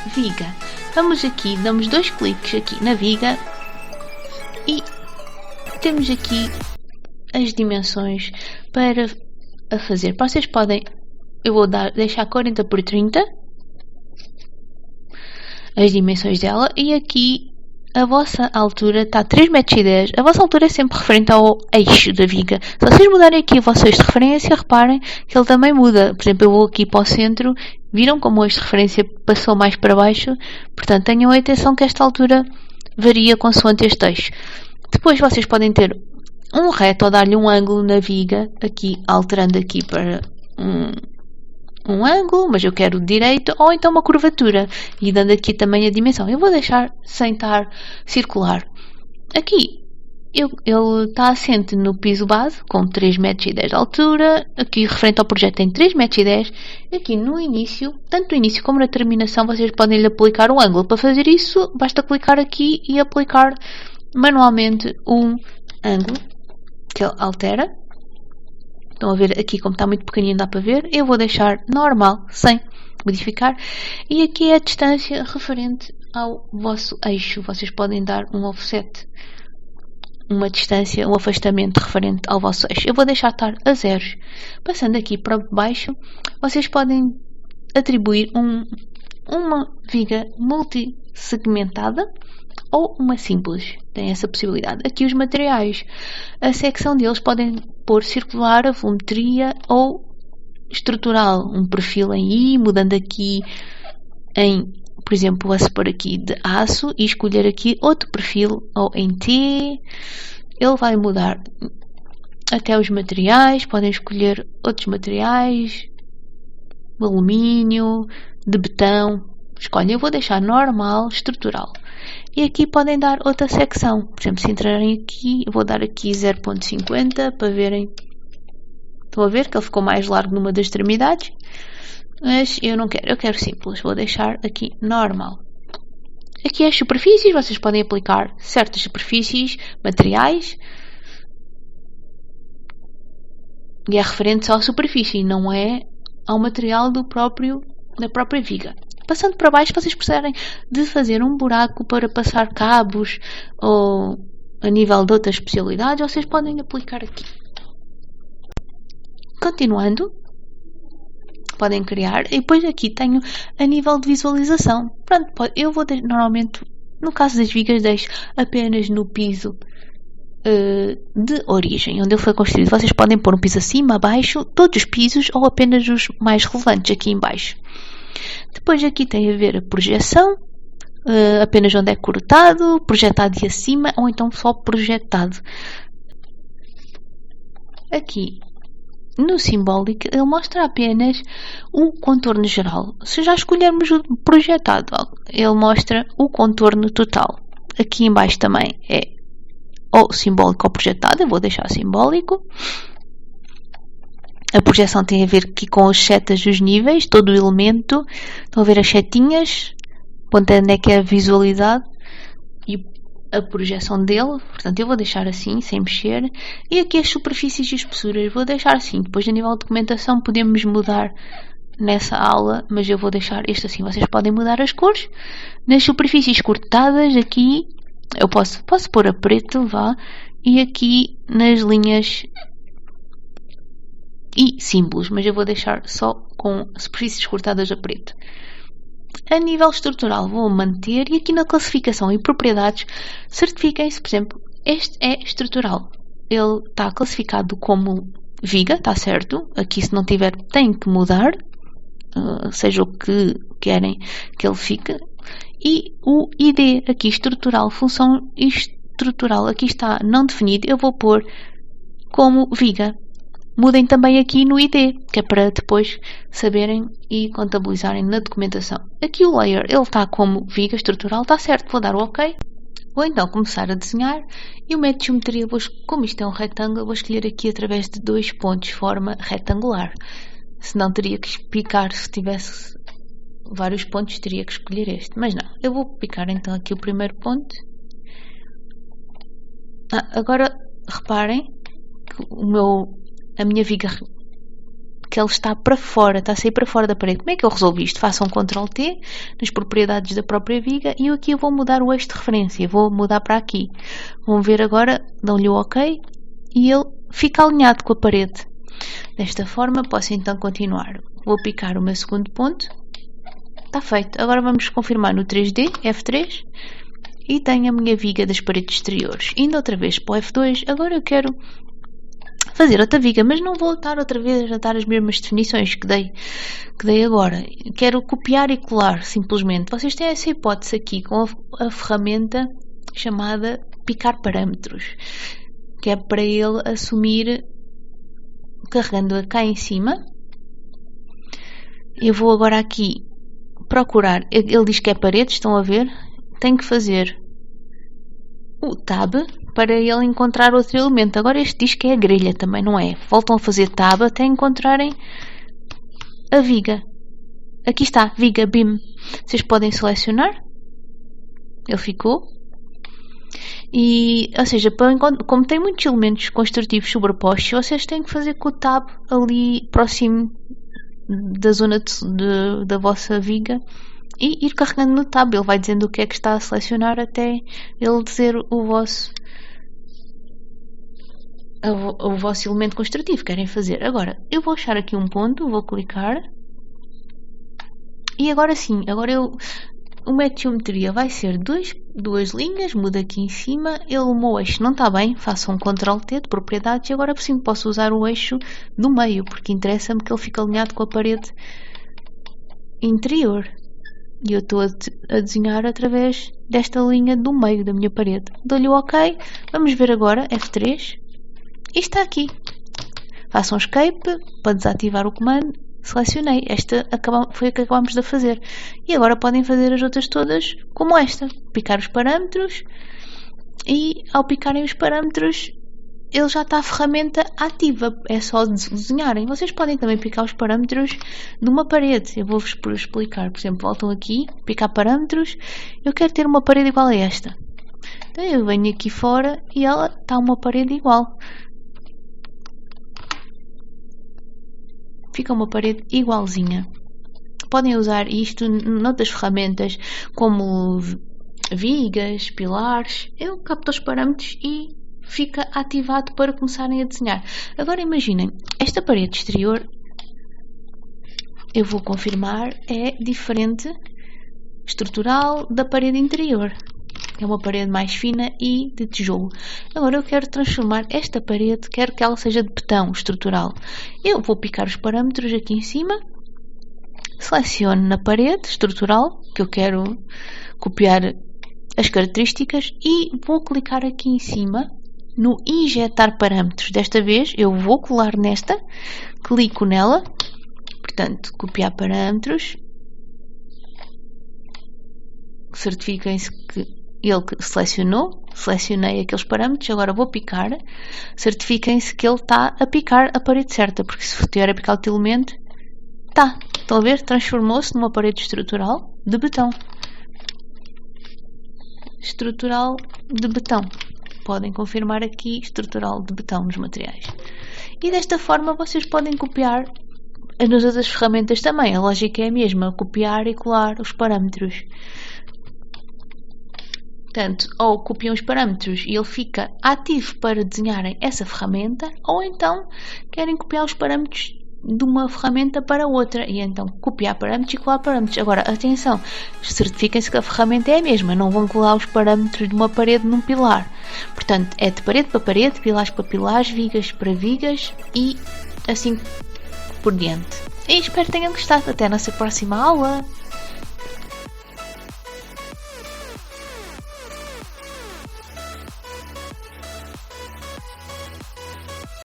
viga. Vamos aqui, damos 2 cliques aqui na viga e temos aqui as dimensões para a fazer. Vocês podem, eu vou deixar 40 por 30 as dimensões dela, e aqui a vossa altura está 3,10 m. A vossa altura é sempre referente ao eixo da viga. Se vocês mudarem aqui o vosso eixo de referência, reparem que ele também muda. Por exemplo, eu vou aqui para o centro, viram como o eixo de referência passou mais para baixo? Portanto, tenham atenção que esta altura varia consoante este eixo. Depois vocês podem ter um reto ou dar-lhe um ângulo na viga, aqui alterando aqui para um ângulo, mas eu quero direito, ou então uma curvatura, e dando aqui também a dimensão. Eu vou deixar sem estar circular. Aqui ele está assente no piso base, com 3,10 m de altura. Aqui referente ao projeto tem 3,10 m. Aqui no início, tanto no início como na terminação, vocês podem lhe aplicar um ângulo. Para fazer isso, basta clicar aqui e aplicar manualmente um ângulo que ele altera. Estão a ver aqui como está muito pequenino, dá para ver. Eu vou deixar normal, sem modificar. E aqui é a distância referente ao vosso eixo. Vocês podem dar um offset, uma distância, um afastamento referente ao vosso eixo. Eu vou deixar estar a zeros. Passando aqui para baixo, vocês podem atribuir uma viga multissegmentada ou uma simples. Tem essa possibilidade. Aqui os materiais. A secção deles podem pôr circular, a volumetria ou estrutural. Um perfil em I, mudando aqui em, por exemplo, vou pôr aqui de aço e escolher aqui outro perfil, ou em T. Ele vai mudar até os materiais. Podem escolher outros materiais, de alumínio, de betão. Escolhem. Eu vou deixar normal, estrutural. E aqui podem dar outra secção. Por exemplo, se entrarem aqui, eu vou dar aqui 0,50 para verem. Estão a ver que ele ficou mais largo numa das extremidades. Mas eu não quero, eu quero simples. Vou deixar aqui normal. Aqui as superfícies, vocês podem aplicar certas superfícies, materiais. E é referente só à superfície, não é ao material da própria viga. Passando para baixo, vocês precisarem de fazer um buraco para passar cabos ou a nível de outras especialidades, vocês podem aplicar aqui. Continuando, podem criar, e depois aqui tenho a nível de visualização. Pronto, eu vou normalmente, no caso das vigas, deixo apenas no piso de origem, onde ele foi construído. Vocês podem pôr um piso acima, abaixo, todos os pisos ou apenas os mais relevantes aqui em baixo. Depois aqui tem a ver a projeção, apenas onde é cortado, projetado de acima ou então só projetado. Aqui no simbólico ele mostra apenas o contorno geral. Se já escolhermos o projetado, ele mostra o contorno total. Aqui em baixo também é ou simbólico ou projetado. Eu vou deixar simbólico. A projeção tem a ver aqui com as setas dos níveis, todo o elemento. Estão a ver as setinhas, onde é que é visualizado e a projeção dele. Portanto, eu vou deixar assim, sem mexer. E aqui as superfícies e espessuras, vou deixar assim. Depois, a nível de documentação, podemos mudar nessa aula, mas eu vou deixar este assim. Vocês podem mudar as cores. Nas superfícies cortadas, aqui, eu posso pôr a preto, vá. E aqui, nas linhas e símbolos, mas eu vou deixar só com superfícies cortadas a preto. A nível estrutural vou manter, e aqui na classificação e propriedades certifiquem-se, por exemplo, este é estrutural, ele está classificado como viga, está certo. Aqui se não tiver tem que mudar, seja o que querem que ele fique. E o ID aqui estrutural, função estrutural, aqui está não definido, eu vou pôr como viga. Mudem também aqui no ID, que é para depois saberem e contabilizarem na documentação. Aqui o layer, ele está como viga estrutural, está certo, vou dar o OK. Vou então começar a desenhar e o método de geometria, como isto é um retângulo, vou escolher aqui através de 2 pontos, forma retangular. Senão teria que picar, se tivesse vários pontos, teria que escolher este. Mas não, eu vou picar então aqui o primeiro ponto. Agora reparem que a minha viga que ele está para fora, está a sair para fora da parede. Como é que eu resolvi isto? Façam um Ctrl+T nas propriedades da própria viga e eu aqui vou mudar o eixo de referência, vou mudar para aqui. Vão ver agora, dão-lhe o OK e ele fica alinhado com a parede. Desta forma posso então continuar. Vou picar o meu segundo ponto. Está feito. Agora vamos confirmar no 3D, F3, e tenho a minha viga das paredes exteriores. Indo outra vez para o F2, agora eu quero fazer outra viga, mas não vou estar outra vez a dar as mesmas definições que dei agora. Quero copiar e colar, simplesmente. Vocês têm essa hipótese aqui com a ferramenta chamada picar parâmetros, que é para ele assumir, carregando cá em cima. Eu vou agora aqui procurar, ele diz que é parede, estão a ver? Tenho que fazer o Tab para ele encontrar outro elemento. Agora este diz que é a grelha, também não é? Voltam a fazer Tab até encontrarem a viga. Aqui está, viga, BIM. Vocês podem selecionar. Ele ficou. E, ou seja, como tem muitos elementos construtivos sobrepostos, vocês têm que fazer com o Tab ali próximo da zona da vossa viga e ir carregando no Tab. Ele vai dizendo o que é que está a selecionar até ele dizer o vosso elemento construtivo que querem fazer. Agora, eu vou achar aqui um ponto, vou clicar e agora sim, o método de geometria vai ser duas linhas, muda aqui em cima, o meu eixo não está bem, faço um Ctrl+T de propriedades e agora por cima posso usar o eixo do meio, porque interessa-me que ele fique alinhado com a parede interior. E eu estou a desenhar através desta linha do meio da minha parede. Dou-lhe o OK, vamos ver agora, F3, e está aqui. Faço um Escape para desativar o comando. Selecionei, esta foi a que acabamos de fazer e agora podem fazer as outras todas como esta, picar os parâmetros e ao picarem os parâmetros ele já está a ferramenta ativa, é só desenharem. Vocês podem também picar os parâmetros de uma parede, eu vou-vos explicar. Por exemplo, voltam aqui, picar parâmetros, eu quero ter uma parede igual a esta, então eu venho aqui fora e ela está uma parede igual. Fica uma parede igualzinha. Podem usar isto noutras ferramentas como vigas, pilares. Eu capto os parâmetros e fica ativado para começarem a desenhar. Agora imaginem, esta parede exterior, eu vou confirmar, é diferente estrutural da parede interior. É uma parede mais fina e de tijolo. Agora eu quero transformar esta parede, quero que ela seja de betão estrutural. Eu vou picar os parâmetros aqui em cima, seleciono na parede estrutural, que eu quero copiar as características, e vou clicar aqui em cima no injetar parâmetros. Desta vez eu vou colar nesta, clico nela, portanto, copiar parâmetros, certifiquem-se que ele selecionei aqueles parâmetros, agora vou picar, certifiquem-se que ele está a picar a parede certa, porque se estiver a picar outro elemento, estão a ver, transformou-se numa parede estrutural de betão. Estrutural de betão. Podem confirmar aqui, estrutural de betão nos materiais. E desta forma vocês podem copiar nas outras ferramentas também, a lógica é a mesma, copiar e colar os parâmetros. Portanto, ou copiam os parâmetros e ele fica ativo para desenharem essa ferramenta, ou então querem copiar os parâmetros de uma ferramenta para outra e então copiar parâmetros e colar parâmetros. Agora, atenção, certifiquem-se que a ferramenta é a mesma, não vão colar os parâmetros de uma parede num pilar. Portanto, é de parede para parede, pilares para pilares, vigas para vigas e assim por diante. E espero que tenham gostado. Até a nossa próxima aula!